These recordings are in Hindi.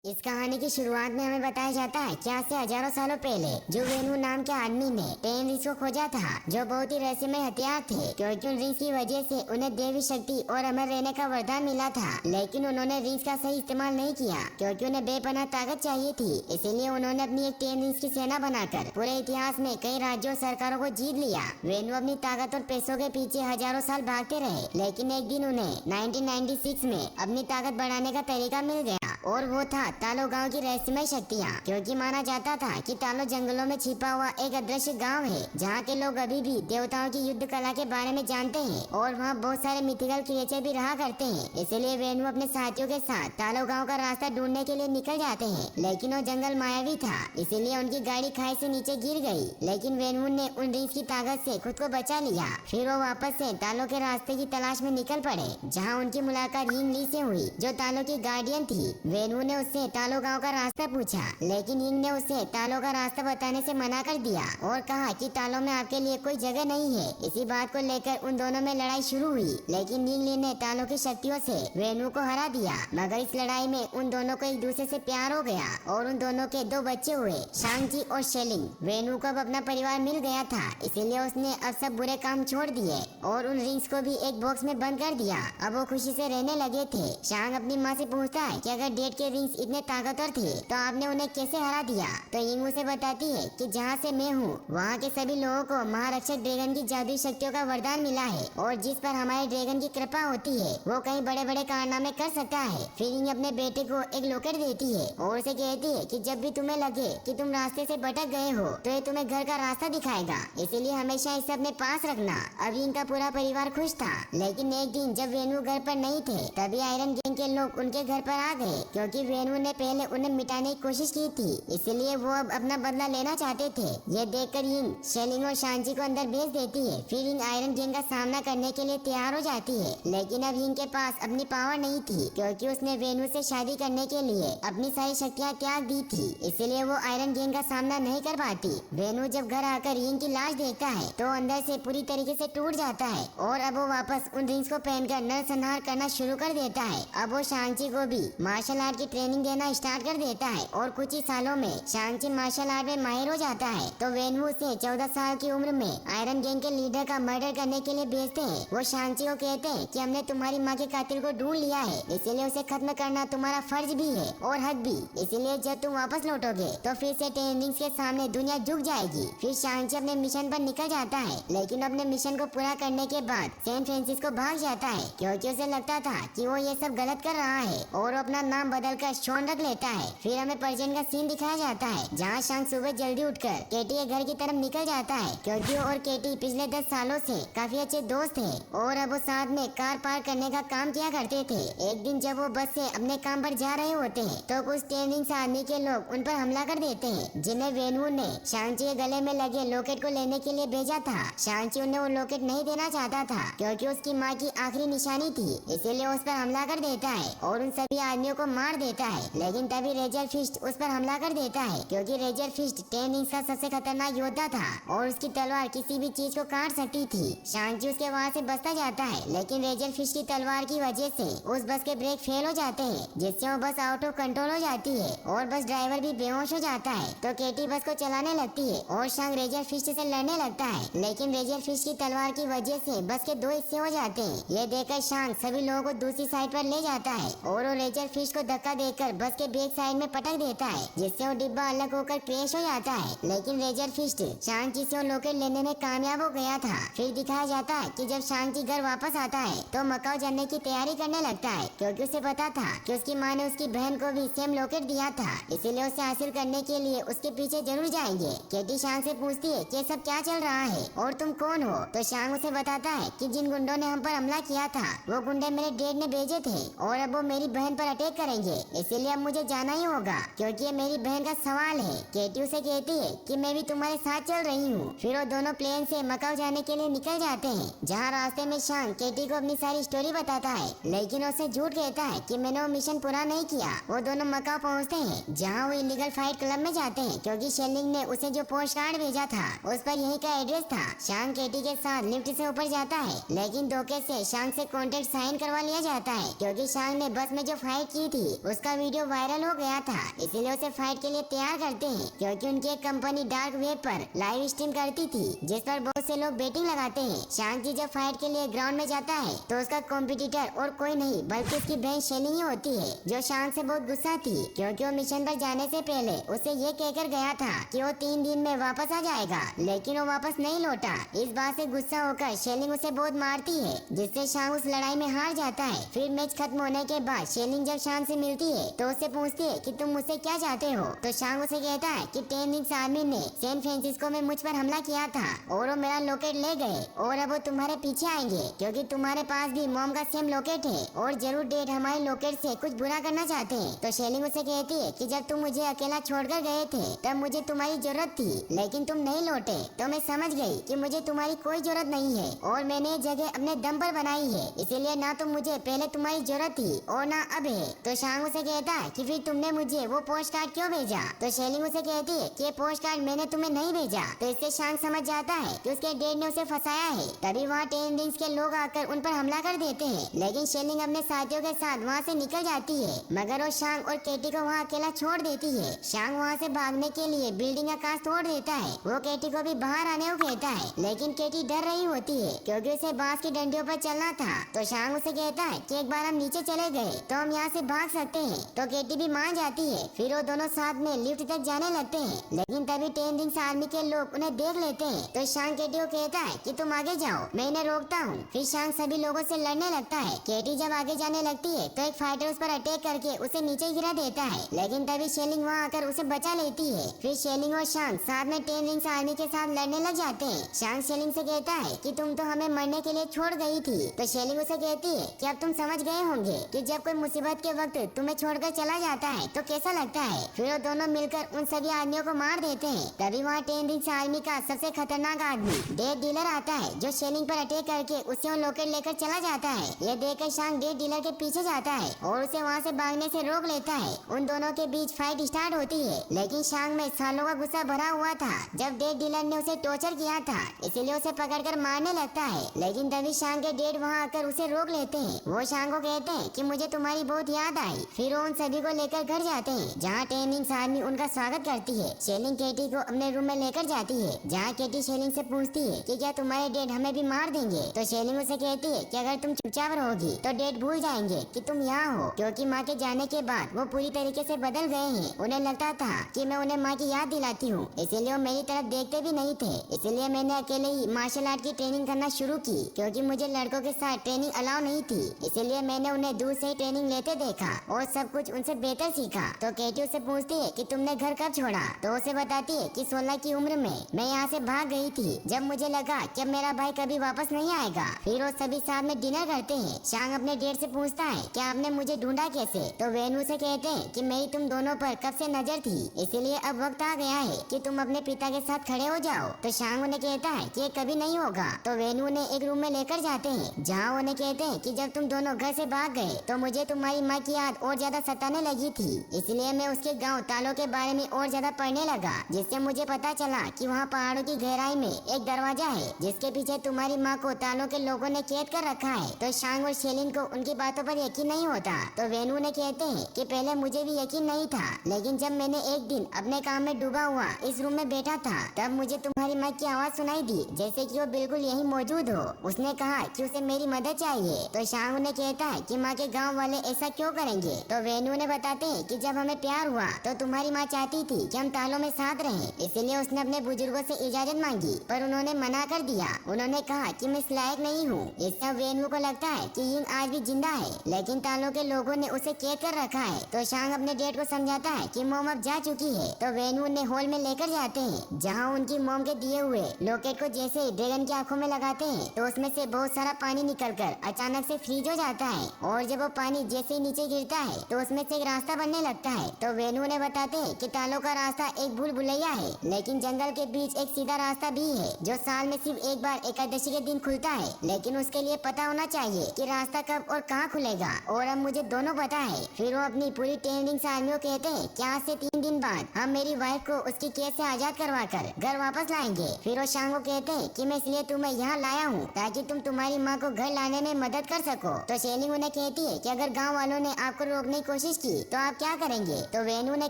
इस कहानी की शुरुआत में हमें बताया जाता है कि आज से हजारों सालों पहले जो वेनु नाम के आदमी ने 10 रिंग्स को खोजा था, जो बहुत ही रहस्यमय हथियार थे, क्योंकि उन रिंग्स की वजह से उन्हें देवी शक्ति और अमर रहने का वरदान मिला था। लेकिन उन्होंने रिंग्स का सही इस्तेमाल नहीं किया क्योंकि उन्हें बेपनाह ताकत चाहिए थी। इसीलिए उन्होंने अपनी एक 10 रिंग्स की सेना बनाकर पूरे इतिहास में कई राज्यों और सरकारों को जीत लिया। वेनु अपनी ताकत और पैसों के पीछे हजारों साल भागते रहे, लेकिन एक दिन उन्हें 1996 में अपनी ताकत बढ़ाने का तरीका मिल गया, और वो था तालो गांव की रहस्यमय शक्तियाँ। क्योंकि माना जाता था कि तालो जंगलों में छिपा हुआ एक अदृश्य गांव है, जहाँ के लोग अभी भी देवताओं की युद्ध कला के बारे में जानते हैं, और वहाँ बहुत सारे मिथिकल क्रिएचर भी रहा करते हैं। इसीलिए वेनु अपने साथियों के साथ तालो गांव का रास्ता ढूंढने के लिए निकल जाते हैं। लेकिन वो जंगल मायावी था, इसीलिए उनकी गाड़ी खाई से नीचे गिर गई। लेकिन वेनु ने उन रिंग्स की ताकत से खुद को बचा लिया। फिर वो वापस से तालो के रास्ते की तलाश में निकल पड़े, जहाँ उनकी मुलाकात यिंग ली से हुई, जो तालो की गार्डियन थी। वेनु ने उससे तालो गांव का रास्ता पूछा, लेकिन यिंग ने उसे तालो का रास्ता बताने से मना कर दिया और कहा कि तालो में आपके लिए कोई जगह नहीं है। इसी बात को लेकर उन दोनों में लड़ाई शुरू हुई, लेकिन यिंग ली ने तालो की शक्तियों से वेनु को हरा दिया। मगर इस लड़ाई में उन दोनों को एक दूसरे से प्यार हो गया और उन दोनों के 2 बच्चे हुए, शांगची और शेलिंग। वेनु को अब अपना परिवार मिल गया था, इसीलिए उसने अब सब बुरे काम छोड़ दिए और उन रिंग्स को भी एक बॉक्स में बंद कर दिया। अब वो खुशी से रहने लगे थे। शांग अपनी माँ से पूछता है कि अगर डेड के रिंग्स इतने ताकतवर थे तो आपने उन्हें कैसे हरा दिया। तो यिंग उसे बताती है कि जहाँ से मैं हूँ वहाँ के सभी लोगों को महारक्षक ड्रैगन की जादुई शक्तियों का वरदान मिला है, और जिस पर हमारे ड्रैगन की कृपा होती है वो कई बड़े बड़े कारनामे कर सकता है। फिर यिंग अपने बेटे को एक लॉकेट देती है और उसे कहती है कि जब भी तुम्हें लगे कि तुम रास्ते से भटक गए हो तो ये तुम्हें घर का रास्ता दिखाएगा, इसीलिए हमेशा इसे अपने पास रखना। अब यिंग का पूरा परिवार खुश था। लेकिन एक दिन जब वेनु घर पर नहीं थे, तभी आयरन गैंग के लोग उनके घर पर आ गए, क्योंकि वेनु ने पहले उन्हें मिटाने की कोशिश की थी, इसलिए वो अब अपना बदला लेना चाहते थे। ये देखकर यिंग शेलिंग और शांची को अंदर भेज देती है। फिर यिंग आयरन गैंग का सामना करने के लिए तैयार हो जाती है। लेकिन अब यिंग के पास अपनी पावर नहीं थी, क्योंकि उसने वेनु से शादी करने के लिए अपनी सारी शक्तियाँ त्याग दी थी, इसलिए वो आयरन गैंग का सामना नहीं कर पाती। वेनु जब घर आकर यिंग की लाश देखता है तो अंदर से पूरी तरीके से टूट जाता है, और अब वो वापस उन रिंग्स को पहनकर नरसंहार करना शुरू कर देता है। अब वो शांची को भी मार्शल आर्ट की ट्रेनिंग देना स्टार्ट कर देता है, और कुछ ही सालों में शांची मार्शल आर्ट में माहिर हो जाता है। तो वेनु उसे 14 साल की उम्र में आयरन गैंग के लीडर का मर्डर करने के लिए भेजते हैं। वो शांची को कहते हैं कि हमने तुम्हारी माँ के कातिल को ढूंढ लिया है, इसीलिए उसे खत्म करना तुम्हारा फर्ज भी है और हक भी। इसीलिए जब तुम वापस लौटोगे तो फिर से 10 रिंग्स के सामने दुनिया झुक जाएगी। फिर शांची अपने मिशन पर निकल जाता है, लेकिन अपने मिशन को पूरा करने के बाद सैन फ्रांसिस्को भाग जाता है, क्योंकि उसे लगता था कि वो ये सब गलत कर रहा है, और अपना नाम बदलकर शॉन रख लेता है। फिर हमें पर्जन का सीन दिखाया जाता है, जहाँ शांग सुबह जल्दी उठकर केटी के घर की तरफ निकल जाता है, क्योंकि वो और केटी पिछले 10 सालों से काफी अच्छे दोस्त थे और अब वो साथ में कार पार करने का काम किया करते थे। एक दिन जब वो बस से अपने काम पर जा रहे होते हैं तो कुछ 10 रिंग्स आदमी के लोग उन पर हमला कर देते हैं, जिन्हें वेनु ने शांची के गले में लगे लॉकेट को लेने के लिए भेजा था। शांची उन्हें वो लॉकेट नहीं देना चाहता था, क्योंकि उसकी माँ की आखिरी निशानी थी, इसीलिए उस पर हमला कर देता है और उन सभी आदमियों को मार देता है। लेकिन तभी रेजर फिस्ट उस पर हमला कर देता है, क्योंकि रेजर फिस्ट 10 रिंग्स का सबसे खतरनाक योद्धा था और उसकी तलवार किसी भी चीज को काट सकती थी। शांची उसके वहाँ से बचता जाता है, लेकिन रेजर फिस्ट की तलवार की वजह से उस बस के ब्रेक फेल हो जाते हैं, जिससे वो बस आउट ऑफ कंट्रोल हो जाती है और बस ड्राइवर भी बेहोश हो जाता है। तो केटी बस को चलाने लगती है और शांग रेजर फिस्ट से लड़ने लगता है, लेकिन रेजर फिस्ट की तलवार की वजह से बस के 2 हिस्से हो जाते हैं। ये देखकर शांग सभी लोगों को दूसरी साइड पर ले जाता है और वो रेजर फिस्ट को धक्का देकर बस के बैक साइड में पटक देता है, जिससे वो डिब्बा अलग होकर क्रैश हो जाता है। लेकिन रेजर फिस्ट शांची से वो लॉकेट लेने में कामयाब हो गया था। फिर दिखाया जाता है कि जब शांची घर वापस आता है तो मकाओ जाने की तैयारी करने लगता है, क्योंकि उसे पता था कि उसकी माँ ने उसकी बहन को भी सेम लॉकेट दिया था, इसीलिए उसे हासिल करने के लिए उसके पीछे जरूर जाएंगे। केटी शांग से पूछती है कि सब क्या चल रहा है और तुम कौन हो। तो शांग उसे बताता है कि जिन गुंडों ने हम पर हमला किया था वो गुंडे मेरे डैड ने भेजे थे और अब वो मेरी बहन पर अटैक करेंगे, इसीलिए अब मुझे जाना ही होगा, क्योंकि ये मेरी बहन का सवाल है। केटी उसे कहती है कि मैं भी तुम्हारे साथ चल रही हूँ। फिर वो दोनों प्लेन से मकाओ जाने के लिए निकल जाते हैं, जहाँ रास्ते में शांग केटी को अपनी सारी स्टोरी बताता है, लेकिन उसे झूठ कहता है कि मैंने वो मिशन पूरा नहीं किया। वो दोनों मकाओ पहुँचते हैं, जहाँ वो इलीगल फाइट क्लब में जाते हैं, क्योंकि शेलिंग ने उसे जो पोस्ट कार्ड भेजा था उस पर यही का एड्रेस था। शांग केटी के साथ लिफ्ट से ऊपर जाता है, लेकिन धोखे से शांग से कॉन्ट्रैक्ट साइन करवा लिया जाता है, क्योंकि शांग ने बस में जो फाइट की थी थी उसका वीडियो वायरल हो गया था, इसीलिए उसे फाइट के लिए तैयार करते हैं, क्योंकि उनकी एक कंपनी डार्क वेब पर लाइव स्ट्रीम करती थी, जिस पर बहुत से लोग बेटिंग लगाते हैं। शांग जी जब फाइट के लिए ग्राउंड में जाता है तो उसका कॉम्पिटिटर और कोई नहीं बल्कि उसकी बहन शेलिंग ही होती है, जो शांग से बहुत गुस्सा थी, क्योंकि वो मिशन पर जाने से पहले उसे ये कहकर गया था कि वो 3 दिन में वापस आ जाएगा, लेकिन वो वापस नहीं लौटा। इस बात से गुस्सा होकर शेलिंग उसे बहुत मारती है, जिससे शांग उस लड़ाई में हार जाता है। फिर मैच खत्म होने के बाद शेलिंग जब शांग से मिलती है तो उससे पूछती है कि तुम मुझसे क्या चाहते हो, तो शांग उसे कहता है कि 10 विंग्स आर्मी ने सैन फ्रांसिस्को में मुझ पर हमला किया था और वो मेरा लॉकेट ले गए और अब वो तुम्हारे पीछे आएंगे, क्योंकि तुम्हारे पास भी मॉम का सेम लॉकेट है और जरूर डेड हमारे लॉकेट से कुछ बुरा करना चाहते हैं। तो शेलिंग उसे कहती है कि जब तुम मुझे अकेला छोड़कर गए थे तब मुझे तुम्हारी जरूरत थी, लेकिन तुम नहीं लौटे, तो मैं समझ गई कि मुझे तुम्हारी कोई जरूरत नहीं है और मैंने ये जगह अपने दम पर बनाई है, इसीलिए ना तो मुझे पहले तुम्हारी जरूरत थी और ना अब है। तो शांग उसे कहता है कि फिर तुमने मुझे वो पोस्ट कार्ड क्यों भेजा, तो शेलिंग उसे कहती है कि ये पोस्ट कार्ड मैंने तुम्हें नहीं भेजा। तो इससे शांग समझ जाता है कि उसके डेड ने उसे फंसाया है। तभी वहाँ 10 रिंग्स के लोग आकर उन पर हमला कर देते हैं, लेकिन शेलिंग अपने साथियों के साथ वहाँ से निकल जाती है, मगर वो शांग और केटी को वहाँ अकेला छोड़ देती है। शांग वहाँ से भागने के लिए बिल्डिंग का कांच तोड़ देता है, वो केटी को भी बाहर आने को कहता है, लेकिन केटी डर रही होती है क्योंकि उसे बांस की डंडियों पर चलना था। तो शांग उसे कहता है कि एक बार हम नीचे चले गए तो हम यहाँ से भाग सकते हैं, तो केटी भी मान जाती है। फिर वो दोनों साथ में लिफ्ट तक जाने लगते हैं, लेकिन तभी 10 रिंग्स आर्मी के लोग उन्हें देख लेते हैं। तो शांग केटी को कहता है कि तुम आगे जाओ, मैं इन्हें रोकता हूँ। फिर शांग सभी लोगों से लड़ने लगता है। केटी जब आगे जाने लगती है तो एक फाइटर उस पर अटैक करके उसे नीचे गिरा देता है, लेकिन तभी शेलिंग वहाँ आकर उसे बचा लेती है। फिर शेलिंग और शांग साथ में 10 रिंग्स आर्मी के साथ लड़ने लग जाते हैं। शांग शेलिंग से कहता है कि तुम तो हमें मरने के लिए छोड़ गई थी, तो शेलिंग उसे कहती है कि अब तुम समझ गए होंगे कि जब कोई मुसीबत के वक्त तुम्हें छोड़कर चला जाता है तो कैसा लगता है। फिर वो दोनों मिलकर उन सभी आदमियों को मार देते हैं। तभी वहाँ 10 रिंग्स आर्मी का सबसे खतरनाक आदमी डेड डीलर आता है, जो शेलिंग पर अटैक करके उसे वो लॉकेट लेकर चला जाता है। ये देखकर शांग डेड डीलर के पीछे जाता है और उसे वहाँ से भागने से रोक लेता है। उन दोनों के बीच फाइट स्टार्ट होती है, लेकिन शांग में सालों का गुस्सा भरा हुआ था जब डेड डीलर ने उसे टॉर्चर किया था, इसीलिए उसे पकड़कर मारने लगता है। लेकिन तभी शांग के डेड वहाँ आकर उसे रोक लेते हैं। वो शांग को कहते हैं कि मुझे तुम्हारी बहुत याद आई। फिर वो उन सभी को लेकर घर जाते हैं, जहाँ 10 रिंग्स आर्मी उनका स्वागत करती है। शेलिंग केटी को अपने रूम में लेकर जाती है, जहाँ केटी शेलिंग से पूछती है कि क्या तुम्हारे डेड हमें भी मार देंगे। तो शेलिंग उसे कहती है कि अगर तुम चुपचाप रहोगी तो डेड भूल जाएंगे कि तुम यहाँ हो, क्योंकि माँ के जाने के बाद वो पूरी तरीके से बदल गए हैं। उन्हें लगता था कि मैं उन्हें माँ की याद दिलाती हूँ, इसीलिए वो मेरी तरफ देखते भी नहीं थे। इसलिए मैंने अकेले ही मार्शल आर्ट की ट्रेनिंग करना शुरू की, क्योंकि मुझे लड़कों के साथ ट्रेनिंग अलाउ नहीं थी। इसीलिए मैंने उन्हें दूर से ही ट्रेनिंग लेते देखा और सब कुछ उनसे बेहतर सीखा। तो केटी उससे पूछती है कि तुमने घर कब छोड़ा, तो उसे बताती है कि 16 की उम्र में मैं यहाँ से भाग गई थी, जब मुझे लगा कि अब मेरा भाई कभी वापस नहीं आएगा। फिर वो सभी साथ में डिनर करते हैं। शांग अपने डेड से पूछता है कि आपने मुझे ढूंढा कैसे, तो वेनू से कहते हैं कि मेरी तुम दोनों पर कब से नजर थी, इसलिए अब वक्त आ गया है कि तुम अपने पिता के साथ खड़े हो जाओ। तो शांग उन्हें कहता है कि ये कभी नहीं होगा। तो वेनू ने एक रूम में लेकर जाते हैं, जहाँ उन्हें कहते हैं कि जब तुम दोनों घर से भाग गए तो मुझे तुम्हारी माँ की याद और ज्यादा सताने लगी थी, इसलिए मैं उसके गांव तालों के बारे में और ज्यादा पढ़ने लगा, जिससे मुझे पता चला कि वहाँ पहाड़ों की गहराई में एक दरवाजा है जिसके पीछे तुम्हारी माँ को तालों के लोगों ने कैद कर रखा है। तो शांग और शेलिंग को उनकी बातों पर यकीन नहीं होता। तो वेनू ने कहते हैं कि पहले मुझे भी यकीन नहीं था, लेकिन जब मैंने एक दिन अपने काम में डूबा हुआ इस रूम में बैठा था तब मुझे तुम्हारी माँ की आवाज सुनाई दी, जैसे कि वो बिल्कुल यही मौजूद हो। उसने कहा कि उसे मेरी मदद चाहिए। तो शांग उन्हें कहता है कि माँ के गाँव वाले ऐसा क्यों करेंगे। तो वेनू ने बताते हैं कि जब हमें प्यार हुआ तो तुम्हारी माँ चाहती थी कि हम तालों में साथ रहें, इसलिए उसने अपने बुजुर्गों से इजाजत मांगी, पर उन्होंने मना कर दिया। उन्होंने कहा कि मैं इस लायक नहीं हूँ। इससे वेनू को लगता है कि यिंग आज भी जिंदा है, लेकिन तालों के लोगों ने उसे कैद कर रखा है। तो शांग अपने डेड को समझाता है कि मोम अब जा चुकी है। तो वेनू उन्हें हॉल में लेकर जाते हैं, जहाँ उनकी मोम के दिए हुए लॉकेट को जैसे ही ड्रैगन की आंखों में लगाते हैं तो उसमें से बहुत सारा पानी निकलकर अचानक से फ्रीज हो जाता है, और जब वो पानी जैसे ही नीचे गिरता है तो उसमें से एक रास्ता बनने लगता है। तो वेनू ने बताते हैं कि तालों का रास्ता एक भूल भुलैया है, लेकिन जंगल के बीच एक सीधा रास्ता भी है जो साल में सिर्फ एक बार एकादशी के दिन खुलता है, लेकिन उसके लिए पता होना चाहिए कि रास्ता कब और कहाँ खुलेगा, और अब मुझे दोनों पता है। फिर वो अपनी पूरी 10 रिंग्स आर्मी को कहते हैं कि आज से 3 दिन बाद हम मेरी वाइफ को उसकी केस से आजाद करवा कर घर वापस लाएंगे। फिर वो शांग को कहते हैं कि मैं इसलिए तुम्हें यहाँ लाया हूँ ताकि तुम तुम्हारी माँ को घर लाने में मदद कर सको। तो शेलिंग उन्हें कहती है कि अगर गाँव वालों ने आपको रोकने की कोशिश की तो आप क्या करेंगे? तो वेन उन्हें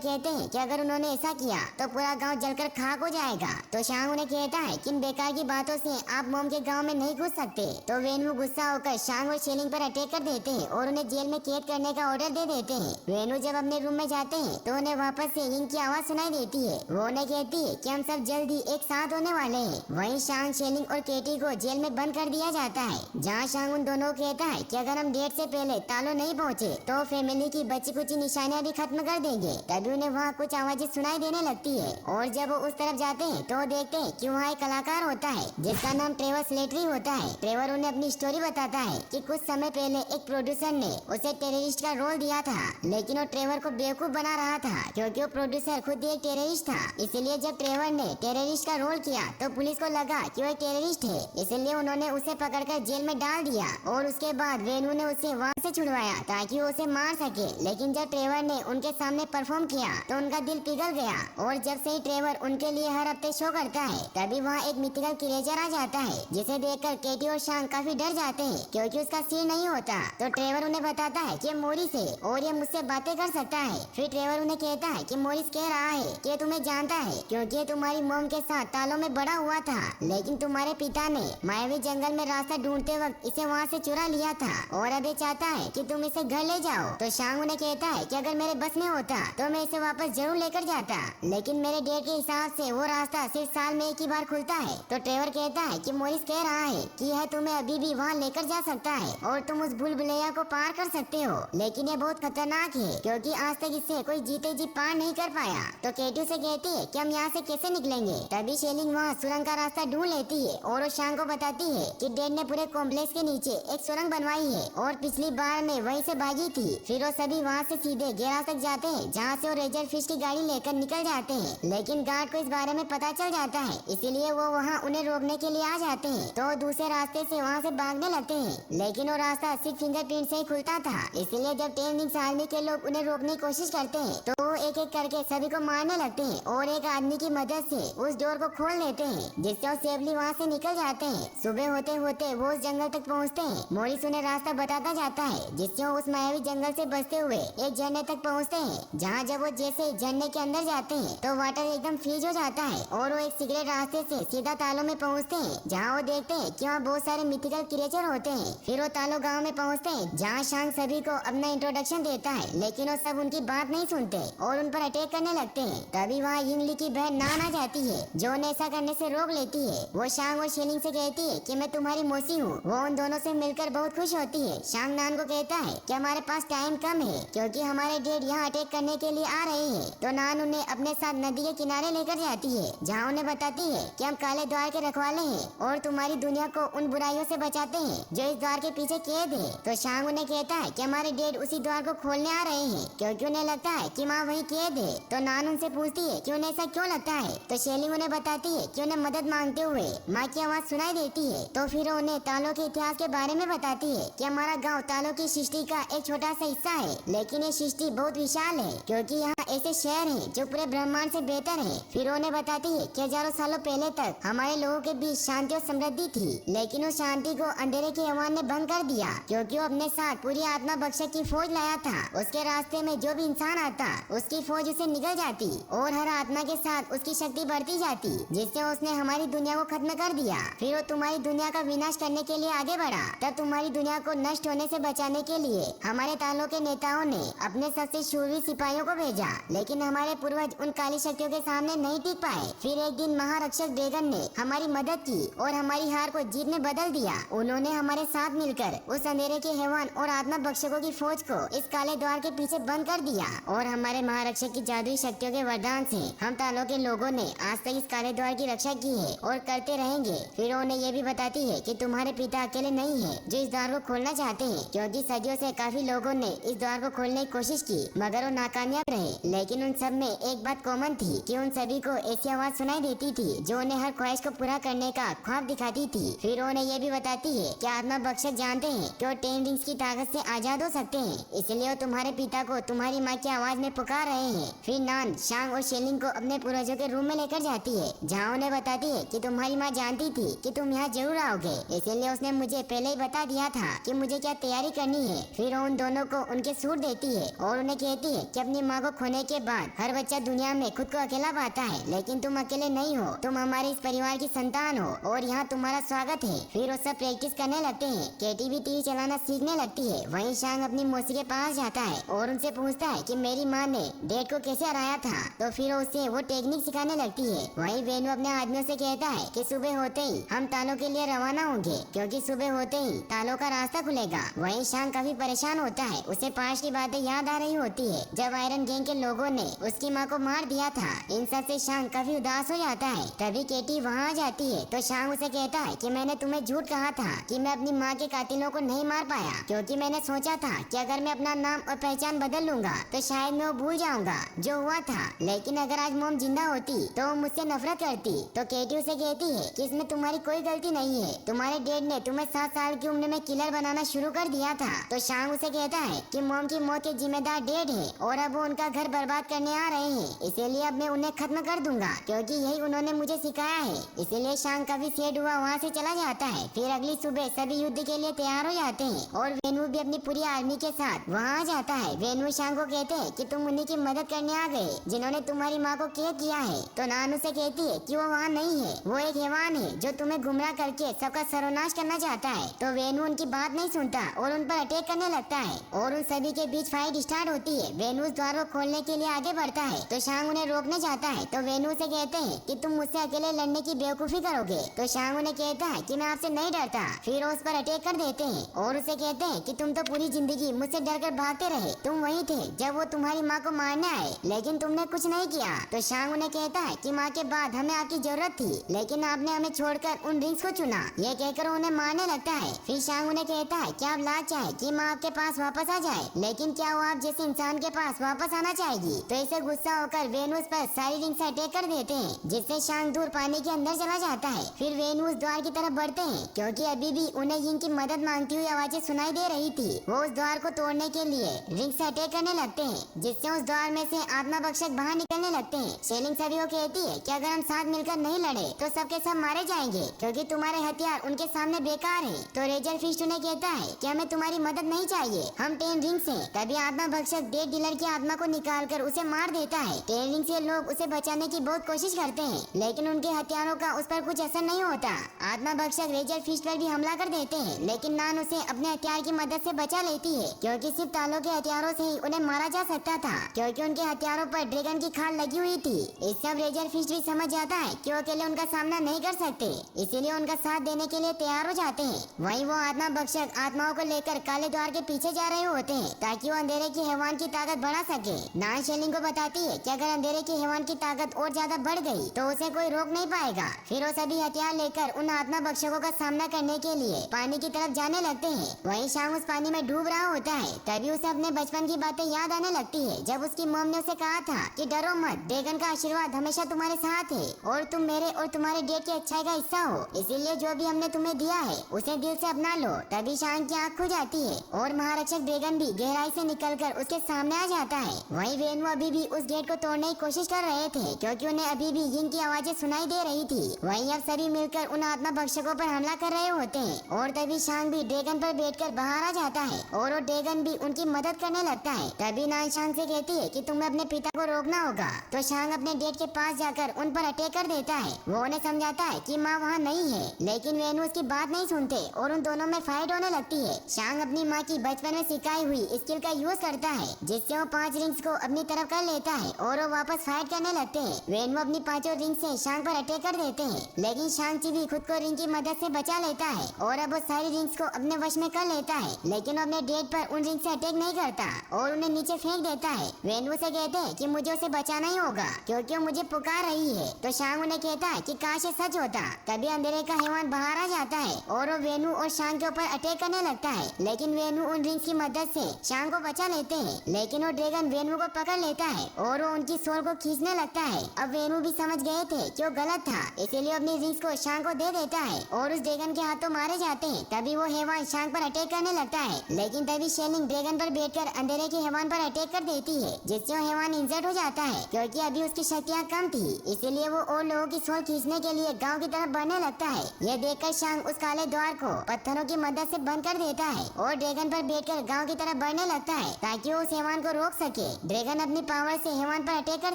कहते हैं कि अगर उन्होंने ऐसा किया तो पूरा गांव जलकर खाक हो जाएगा। तो शांग उन्हें कहता है कि इन बेकार की बातों से आप मोम के गांव में नहीं घुस सकते। तो वेनू गुस्सा होकर शांग और शेलिंग पर अटैक कर देते हैं और उन्हें जेल में कैद करने का ऑर्डर दे देते हैं। वेनू जब अपने रूम में जाते हैं तो उन्हें वापस से यिंग की आवाज सुनाई देती है। वो उन्हें कहती है कि हम सब जल्द ही एक साथ होने वाले हैं। वहीं शांग, शेलिंग और केटी को जेल में बंद कर दिया जाता है, जहाँ शांग उन दोनों को कहता है कि अगर हम डेट से पहले तालों नहीं पहुँचे तो फैमिली की बची कुची निशानियाँ भी खत्म कर देंगे। तभी उन्हें वहाँ कुछ आवाजें सुनाई देने लगती है और जब वो उस तरफ जाते हैं तो देखते हैं कि वहाँ एक कलाकार होता है जिसका नाम ट्रेवर स्लेटरी होता है। ट्रेवर उन्हें अपनी स्टोरी बताता है कि कुछ समय पहले एक प्रोड्यूसर ने उसे टेररिस्ट का रोल दिया था, लेकिन वो ट्रेवर को बेवकूफ बना रहा था क्योंकि वो प्रोड्यूसर खुद एक टेररिस्ट था। इसलिए जब ट्रेवर ने टेररिस्ट का रोल किया तो पुलिस को लगा कि वो एक टेररिस्ट है, इसलिए उन्होंने उसे पकड़कर जेल में डाल दिया और उसके बाद वेनू ने उसे वहाँ से छुड़वाया ताकि वो उसे मार सके। लेकिन जब ट्रेवर ने उनके सामने परफॉर्म किया तो उनका दिल पिघल गया और जब से ही ट्रेवर उनके लिए हर हफ्ते शो करता है तभी वहाँ एक मिथिकल क्रिएचर आ जाता है, जिसे देखकर केटी और शांग काफी डर जाते हैं क्योंकि उसका सिर नहीं होता। तो ट्रेवर उन्हें बताता है कि मोरिस है और ये मुझसे बातें कर सकता है। फिर ट्रेवर उन्हें कहता है कि मोरिस कह रहा है कि तुम्हें जानता है क्योंकि तुम्हारी मोम के साथ तालों में बड़ा हुआ था, लेकिन तुम्हारे पिता ने मायावी जंगल में रास्ता ढूंढते वक्त इसे वहाँ से चुरा लिया था और अब ये चाहता है कि तुम इसे घर ले जाओ। तो शांग उन्हें कहता है कि अगर मेरे बस में होता तो मैं इसे वापस जरूर लेकर जाता, लेकिन मेरे डेट के हिसाब से वो रास्ता सिर्फ साल में एक ही बार खुलता है। तो ट्रेवर कहता है कि मोरिस कह रहा है कि यह तुम्हें अभी भी वहाँ लेकर जा सकता है और तुम उस भूल भुलैया को पार कर सकते हो, लेकिन ये बहुत खतरनाक है क्योंकि आज तक इससे कोई जीते जी पार नहीं कर पाया। तो केटी से कहती है कि हम यहाँ से कैसे निकलेंगे। तभी शेलिंग वहाँ सुरंग का रास्ता ढूंढ लेती है और वो शांग को बताती है कि डेड ने पूरे कॉम्प्लेक्स के नीचे एक सुरंग बनवाई है और पिछली बार में वहीं से भागी थी। फिर वो सभी वहाँ से सीधे गैराज तक जाते हैं जहाँ से वो रेजर फिश की गाड़ी लेकर निकल जाते हैं, लेकिन गार्ड को इस बारे में पता चल जाता है, इसीलिए वो वहाँ उन्हें रोकने के लिए आ जाते हैं। तो दूसरे रास्ते से वहाँ से भागने लगते हैं, लेकिन वो रास्ता सिर्फ फिंगरप्रिंट से ही खुलता था। इसलिए जब 10 विंग्स आर्मी के लोग उन्हें रोकने की कोशिश करते हैं तो वो एक एक करके सभी को मारने लगते हैं और एक आदमी की मदद से उस डोर को खोल लेते हैं, जिससे वो सेफली वहाँ से निकल जाते हैं। सुबह होते होते वो उस जंगल तक पहुँचते हैं। मोरिस उन्हें रास्ता बताता जाता है जिससे वो उस मायावी जंगल से बचते हुए एक झरने तक पहुँचते हैं, जहाँ जब वो जैसे झरने के अंदर जाते हैं तो वाटर एकदम फ्रीज हो जाता है और वो एक सीक्रेट रास्ते से सीधा तालों में पहुँचते हैं, जहाँ वो देखते हैं कि वहाँ बहुत सारे मिथिकल क्रिएचर होते हैं। फिर वो तालो गांव में पहुँचते हैं, जहाँ शांग सभी को अपना इंट्रोडक्शन देता है, लेकिन वो सब उनकी बात नहीं सुनते और उन पर अटैक करने लगते हैं। तभी वहाँ यिंगली की बहन नान आ जाती है जो उन्हें ऐसा करने से रोक लेती है। वो शांग और शेलिंग से कहती है कि मैं तुम्हारी मौसी हूँ। वो उन दोनों से मिलकर बहुत खुश होती है। शांग नान को कहता है कि हमारे पास टाइम कम है क्योंकि हमारे डेड यहाँ अटैक करने के लिए आ रहे हैं। तो नान उन्हें अपने साथ नदी के किनारे लेकर जाती है, जहाँ उन्हें बताती है कि हम काले द्वार के रखवाले हैं और तुम्हारी दुनिया को उन बुराइयों से बचाते हैं जो इस द्वार के पीछे कैद है। तो शांग उन्हें कहता है कि हमारे डेड उसी द्वार को खोलने आ रहे हैं क्योंकि उन्हें लगता है कि माँ वही कैद है। तो नान उनसे पूछती है कि उन्हें ऐसा क्यों लगता है। तो शेलिंग उन्हें बताती है कि उन्हें मदद मांगते हुए माँ की आवाज सुनाई देती है। तो फिर उन्हें तालों के इतिहास के बारे में बताती है कि हमारा गाँव तालों की सृष्टि का एक छोटा सा हिस्सा है, लेकिन ये सृष्टि बहुत विशाल है क्योंकि यहाँ ऐसे शहर हैं जो पूरे ब्रह्मांड से बेहतर हैं। फिर उन्हें बताती है कि हजारों सालों पहले तक हमारे लोगों के बीच शांति और समृद्धि थी, लेकिन उस शांति को अंधेरे के हवान ने भंग कर दिया क्योंकि वो अपने साथ पूरी आत्मा बख्शक की फौज लाया था। उसके रास्ते में जो भी इंसान आता उसकी फौज उसे निकल जाती और हर आत्मा के साथ उसकी शक्ति बढ़ती जाती, जिससे उसने हमारी दुनिया को खत्म कर दिया। फिर वो तुम्हारी दुनिया का विनाश करने के लिए आगे बढ़ा। तब तुम्हारी दुनिया को नष्ट होने से बचाने के लिए हमारे तालों के नेताओं ने अपने सबसे शूरवीर सिपाहियों को भेजा, लेकिन हमारे पूर्वज उन काली शक्तियों के सामने नहीं टिक पाए। फिर एक दिन महारक्षक ड्रैगन ने हमारी मदद की और हमारी हार को जीत में बदल दिया। उन्होंने हमारे साथ मिलकर उस अंधेरे के हैवान और आत्मा बख्शकों की फौज को इस काले द्वार के पीछे बंद कर दिया और हमारे महारक्षक की जादुई शक्तियों के वरदान से हम तालों के लोगों ने आज तक इस काले द्वार की रक्षा की है और करते रहेंगे। फिर उन्हें ये भी बताती है कि तुम्हारे पिता अकेले नहीं है जो इस द्वार को खोलना चाहते हैं, क्योंकि सदियों से काफी लोगों ने इस द्वार को खोलने की कोशिश की मगर वो नाकामयाब रहे। लेकिन उन सब में एक बात कॉमन थी कि उन सभी को ऐसी आवाज सुनाई देती थी जो उन्हें हर ख्वाहिश को पूरा करने का ख्वाब दिखाती थी। फिर उन्हें ये भी बताती है कि आत्मा बख्शक जानते हैं कि वो 10 रिंग्स की ताकत से आजाद हो सकते हैं, इसलिए वो तुम्हारे पिता को तुम्हारी माँ की आवाज में पुकार रहे हैं। फिर नान शांग और शेलिंग को अपने पूर्वजों के रूम में लेकर जाती है, जहाँ उन्हें बताती है कि तुम्हारी माँ जानती थी कि तुम यहाँ जरूर आओगे, इसलिए उसने मुझे पहले ही बता दिया था कि मुझे क्या तैयारी करनी है। फिर उन दोनों को उनके सूट देती है और उन्हें कहती है कि अपनी माँ को खोने के बाद हर बच्चा दुनिया में खुद को अकेला पाता है, लेकिन तुम अकेले नहीं हो, तुम हमारे इस परिवार की संतान हो और यहाँ तुम्हारा स्वागत है। फिर वो सब प्रैक्टिस करने लगते हैं। केटी भी तीर चलाना सीखने लगती है। वहीं शांग अपनी मौसी के पास जाता है और उनसे पूछता है कि मेरी माँ ने डैड को कैसे हराया था, तो फिर उसे वो टेक्निक सिखाने लगती है। वहीं वेनु अपने आदमियों से कहता है कि सुबह होते ही हम तालों के लिए रवाना होंगे, क्योंकि सुबह होते ही तालों का रास्ता खुलेगा। वहीं शांग काफी परेशान होता है। उसे पास की बातें याद आ रही होती है जब आयरन गैंग के लोगों ने उसकी माँ को मार दिया था। इन सब से शांग काफी उदास हो जाता है। तभी केटी वहाँ आ जाती है तो शांग उसे कहता है कि मैंने तुम्हें झूठ कहा था कि मैं अपनी माँ के कातिलों को नहीं मार पाया, क्योंकि मैंने सोचा था कि अगर मैं अपना नाम और पहचान बदल लूंगा तो शायद मैं वो भूल जाऊंगा जो हुआ था। लेकिन अगर आज मॉम जिंदा होती तो वो मुझसे नफरत करती। तो केटी उसे कहती है कि इसमें तुम्हारी कोई गलती नहीं है, तुम्हारे डैड ने तुम्हें 7 साल की उम्र में किलर बनाना शुरू कर दिया था। तो शांग उसे कहता है कि मॉम की मौत के जिम्मेदार डैड है और अब वो उनका घर बर्बाद करने आ रहे हैं, इसीलिए अब मैं उन्हें खत्म कर दूंगा, क्योंकि यही उन्होंने मुझे सिखाया है। इसीलिए शांग काफी सैड हुआ वहाँ से चला जाता है। फिर अगली सुबह सभी युद्ध के लिए तैयार हो जाते हैं और वेनु भी अपनी पूरी आर्मी के साथ वहाँ आ जाता है। वेनु शांग को कहते हैं कि तुम उन्हीं की मदद करने आ गए जिन्होंने तुम्हारी माँ को कैद किया है। तो नानू से कहती है कि वो वहाँ नहीं है, वो एक हैवान है जो तुम्हें गुमराह करके सबका सर्वनाश करना चाहता है। तो वेनु उनकी बात नहीं सुनता और उन पर अटैक करने लगता है और उन सभी के बीच फाइट स्टार्ट होती है। वेनु उस द्वार को खोलने के लिए आगे बढ़ता है तो शांग उन्हें रोकने जाता है। तो वेनु से कहते हैं कि तुम मुझसे अकेले लड़ने की बेवकूफी करोगे। तो शांग उन्हें कहता है कि मैं आपसे नहीं डरता। फिर उस पर अटैक कर देते हैं और उसे कहते हैं कि तुम तो पूरी जिंदगी मुझसे डरकर भागते रहे, तुम वही थे जब वो तुम्हारी माँ को मारने आए, लेकिन तुमने कुछ नहीं किया। तो शांग उन्हें कहता है कि माँ के बाद हमें आपकी जरूरत थी, लेकिन आपने हमें छोड़कर उन रिंग्स को चुना। ये कहकर उन्हें मारने लगता है। फिर शांग उन्हें कहता है कि आप लाज चाहे कि माँ आपके पास वापस आ जाए, लेकिन क्या वो आप जैसे इंसान के पास वापस आना चाहेगी। तो इसे गुस्सा होकर वेनु उस पर सारी रिंग से अटैक कर देते हैं, जिससे शांग दूर पानी के अंदर चला जाता है। फिर वेनु उस द्वार की तरफ बढ़ते हैं, क्योंकि अभी भी उन्हें यिंग की मदद मांगती हुई आवाजें सुनाई दे रही थी। वो उस द्वार को तोड़ने के लिए रिंग से अटैक करने लगते हैं, जिससे उस द्वार में से आत्मा भक्षक बाहर निकलने लगते हैं। शेलिंग सभी को कहती है कि अगर हम साथ मिलकर नहीं लड़े तो सबके सब मारे जाएंगे, क्योंकि तुम्हारे हथियार उनके सामने बेकार है। तो रेजर फिस्ट उन्हें कहता है कि हमें तुम्हारी मदद नहीं चाहिए, हम 10 रिंग्स हैं। तभी आत्मा भक्षक डेड डीलर की आत्मा को निकालकर उसे मार देता है। 10 रिंग से लोग उसे बचाने की बहुत कोशिश करते हैं, लेकिन उनके हथियारों का उस पर कुछ असर नहीं होता। आत्मा भक्षक रेजर फिस्ट पर भी हमला कर देते हैं, लेकिन नान उसे अपने हथियार की मदद से बचा लेती है, क्योंकि सिर्फ तालों के हथियारों से ही उन्हें मारा जा सकता था, क्योंकि उनके हथियारों पर ड्रैगन की खाल लगी हुई थी। इस सब रेजर फिस्ट भी समझ जाता है कि वो अकेले उनका सामना नहीं कर सकते, इसीलिए उनका साथ देने के लिए तैयार हो जाते हैं। वहीं वो आत्मा भक्षक आत्माओं को लेकर काले द्वार के पीछे जा रहे होते हैं, ताकि वो अंधेरे की हैवान की ताकत बढ़ा सके। नान शेलिंग को बताती है कि अगर अंधेरे की हैवान की ताकत और ज्यादा बढ़ गई तो उसे कोई रोक नहीं पाएगा। फिर वो सभी हथियार लेकर उन आत्मा भक्षकों का सामना करने के लिए पानी की तरफ जाने लगते हैं। वहीं शांग उस पानी में डूब रहा होता है। तभी उसे अपने बचपन की बातें याद आने लगती है, जब उसकी मॉम ने उसे कहा था कि डरो मत, ड्रैगन का आशीर्वाद हमेशा तुम्हारे साथ है और तुम मेरे और तुम्हारे डैड की अच्छाई का हिस्सा हो, इसीलिए जो भी हमने तुम्हें दिया है उसे दिल से अपना लो। तभी शांग की आँख खुल जाती है और महारक्षक ड्रैगन भी गहराई से निकलकर उसके सामने आ जाता है। वहीं वेनु अभी भी उस गेट को तोड़ने की कोशिश कर रहे थे, क्योंकि उन्हें अभी भी यिंग की आवाजें सुनाई दे रही थी। वहीं अब सभी मिलकर उन आत्मा भक्षकों पर हमला कर रहे होते हैं और तभी शांग भी ड्रैगन पर बैठकर बाहर आ जाता है और वो ड्रैगन भी उनकी मदद करने लगता है। तभी नान शांग से कहती है कि तुम्हें अपने पिता को रोकना होगा। तो शांग अपने डैड के पास जाकर उन पर अटैक कर देता है। वो उन्हें समझाता है कि माँ वहाँ नहीं है, लेकिन वेनु उसकी बात नहीं सुनते और उन दोनों में फाइट होने लगती है। शांग अपनी माँ की बचपन में सिखाई हुई स्किल का यूज करता है, जिससे वो 5 रिंग्स को अपनी तरफ कर लेता है और वो वापस फाइट करने लगते हैं। वेनु अपनी 5 रिंग से शांग पर अटैक कर देते हैं, लेकिन शांग ची भी खुद को रिंग की मदद से बचा लेता है और अब वो सारी रिंग्स को अपने वश में कर लेता है, लेकिन अपने डैड पर उन रिंग से अटैक नहीं करता और उन्हें नीचे फेंक देता है। वेनु से कहते हैं कि मुझे उसे बचाना ही होगा, क्योंकि वो मुझे पुकार रही है। तो शांग उन्हें कहता है कि काश ये सच होता। तभी अंधेरे का हैवान बाहर आ जाता है और वो वेनु और शांग के ऊपर अटैक करने लगता है, लेकिन वेनु उन रिंग्स की मदद से शांग को बचा लेते हैं। लेकिन वो ड्रैगन वेनु को पकड़ लेता है और वो उनकी सोल को खींचने लगता है। अब वेनु भी समझ गए थे कि वो गलत था, इसीलिए अपनी रिंग्स को शांग को दे देता है और उस ड्रैगन के हाथों मारे जाते हैं। तभी वो हैवान शांग पर अटैक करने लगता है, लेकिन तभी शेलिंग ड्रैगन पर बैठकर अंधेरे के हैवान पर अटैक कर देती है, जिससे वो हैवान इंजर्ड हो जाता है, क्योंकि अभी उसकी शक्तियाँ कम थी। इसीलिए वो और लोगों की सोल खींचने के लिए गाँव की तरफ बढ़ने लगता है। यह देखकर शांग उस काले द्वार को पत्थरों की मदद से बंद कर देता है और ड्रैगन पर बैठकर गाँव हवाओं की तरफ बढ़ने लगता है ताकि वो उस हैवान को रोक सके। ड्रैगन अपनी पावर से हैवान पर अटैक कर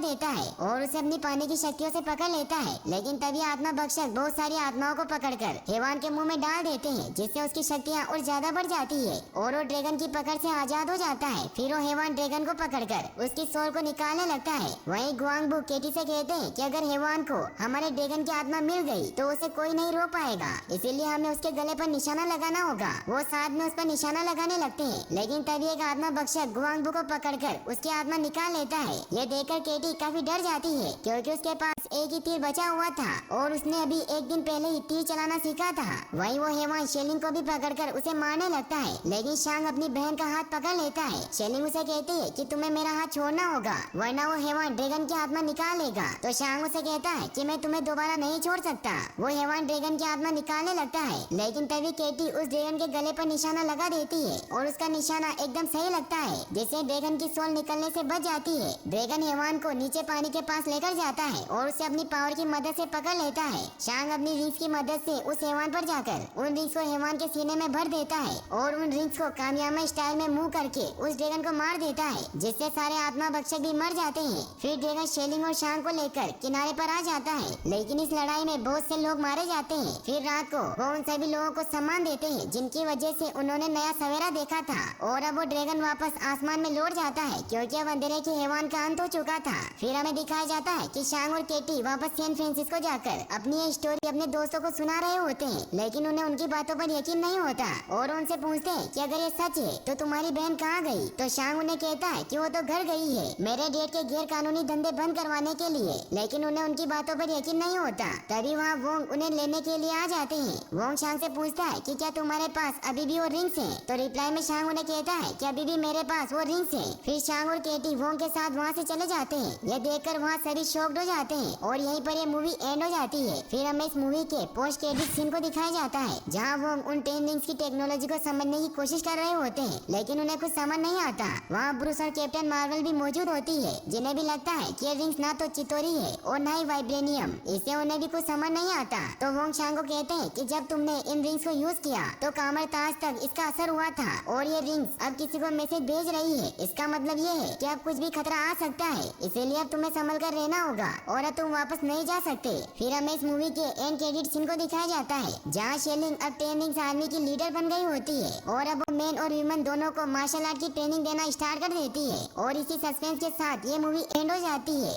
देता है और उसे अपनी पानी की शक्तियों से पकड़ लेता है। लेकिन तभी आत्मा भक्षक बहुत सारी आत्माओं को पकड़कर हैवान के मुंह में डाल देते हैं, जिससे उसकी शक्तियाँ और ज्यादा बढ़ जाती है और वो ड्रैगन की पकड़ से आजाद हो जाता है। फिर वो हैवान ड्रैगन को पकड़कर उसकी सोल को निकालने लगता है। वहीं गुआंगबू केटी से कहते हैं कि अगर हैवान को हमारे ड्रैगन की आत्मा मिल गई तो उसे कोई नहीं रोक पाएगा, इसीलिए हमें उसके गले पर निशाना लगाना होगा। वो साथ में उस पर निशाना लगाने लगते हैं, लेकिन तभी एक आत्मा भक्षक गुआंगबू को पकड़कर उसकी आत्मा निकाल लेता है। ये देखकर केटी काफी डर जाती है क्योंकि उसके पास एक ही तीर बचा हुआ था और उसने अभी एक दिन पहले ही तीर चलाना सीखा था। वहीं वो हैवान शेलिंग को भी पकड़कर उसे मारने लगता है, लेकिन शांग अपनी बहन का हाथ पकड़ लेता है। शेलिंग उसे कहती है कि तुम्हें मेरा हाथ छोड़ना होगा वरना वो हैवान ड्रैगन की आत्मा निकाल लेगा। तो शांग उसे कहता है कि मैं तुम्हें दोबारा नहीं छोड़ सकता। वो हैवान ड्रैगन की आत्मा निकालने लगता है, लेकिन तभी केटी उस ड्रैगन के गले पर निशाना लगा देती है और उसका निशाना एकदम सही लगता है, जिससे ड्रैगन की सोल निकलने से बच जाती है। ड्रैगन हैवान को नीचे पानी के पास लेकर जाता है और उसे अपनी पावर की मदद से पकड़ लेता है। शांग अपनी रिंग्स की मदद से उस हैवान पर जाकर उन रिंग्स को हैवान के सीने में भर देता है और उन रिंग्स को कामयाबी स्टाइल में मुंह करके उस ड्रैगन को मार देता है, जिससे सारे आत्मा भक्षक भी मर जाते हैं। फिर ड्रैगन शेलिंग और शांग को लेकर किनारे पर आ जाता है, लेकिन इस लड़ाई में बहुत से लोग मारे जाते हैं। फिर रात को वो उन सभी लोगों को सम्मान देते हैं जिनकी वजह से उन्होंने नया सवेरा देखा था और अब वो ड्रैगन वापस आसमान में लौट जाता है क्योंकि अब अंधेरे के हैवान का अंत हो चुका था। फिर हमें दिखाया जाता है कि शांग और केटी वापस सैन फ्रांसिस्को जाकर अपनी ये स्टोरी अपने दोस्तों को सुना रहे होते हैं, लेकिन उन्हें उनकी बातों पर यकीन नहीं होता और उनसे पूछते हैं कि अगर ये सच है तो तुम्हारी बहन कहाँ गई। तो शांग उन्हें कहता है कि वो तो घर गई है मेरे डैड के गैर कानूनी धंधे बंद करवाने के लिए, लेकिन उन्हें उनकी बातों पर यकीन नहीं होता। तभी वहाँ वोंग उन्हें लेने के लिए आ जाते हैं। वोंग शांग से पूछता है कि क्या तुम्हारे पास अभी भी वो रिंग्स हैं? तो रिप्लाई में शांग उन्हें कहता है कि अभी भी मेरे पास वो रिंग्स हैं। फिर शांग और केटी वोंग के साथ वहाँ से चले जाते हैं। यह देखकर वहाँ सभी शॉक्ड हो जाते हैं और यहीं पर ये मूवी एंड हो जाती है। फिर हमें इस मूवी के पोस्ट क्रेडिट सीन को दिखाया जाता है जहाँ वोंग उन 10 रिंग्स की टेक्नोलॉजी को समझने की कोशिश कर रहे होते हैं, लेकिन उन्हें कुछ समझ नहीं आता। वहाँ ब्रूस और कैप्टन मार्वल भी मौजूद होती है, जिन्हें भी लगता है कि ये रिंग्स ना तो चितोरी है और ना ही वाइब्रेनियम, इससे उन्हें भी कुछ समझ नहीं आता। तो वोंग शांग को कहते हैं कि जब तुमने इन रिंग्स को यूज किया तो कामर ताज तक इसका असर हुआ था और ये रिंग्स अब किसी को मैसेज भेज रही है। इसका मतलब ये है कि अब कुछ भी खतरा आ सकता है, इसीलिए अब तुम्हें संभल कर रहना होगा और अब तुम वापस नहीं जा सकते। फिर हमें इस मूवी के एंड क्रेडिट सीन को दिखाया जाता है जहाँ शेलिंग अब 10 रिंग्स आर्मी की लीडर बन गई होती है और अब वो मैन और वीमेन दोनों को मार्शल आर्ट की ट्रेनिंग देना स्टार्ट कर देती है और इसी सस्पेंस के साथ ये मूवी एंड हो जाती है।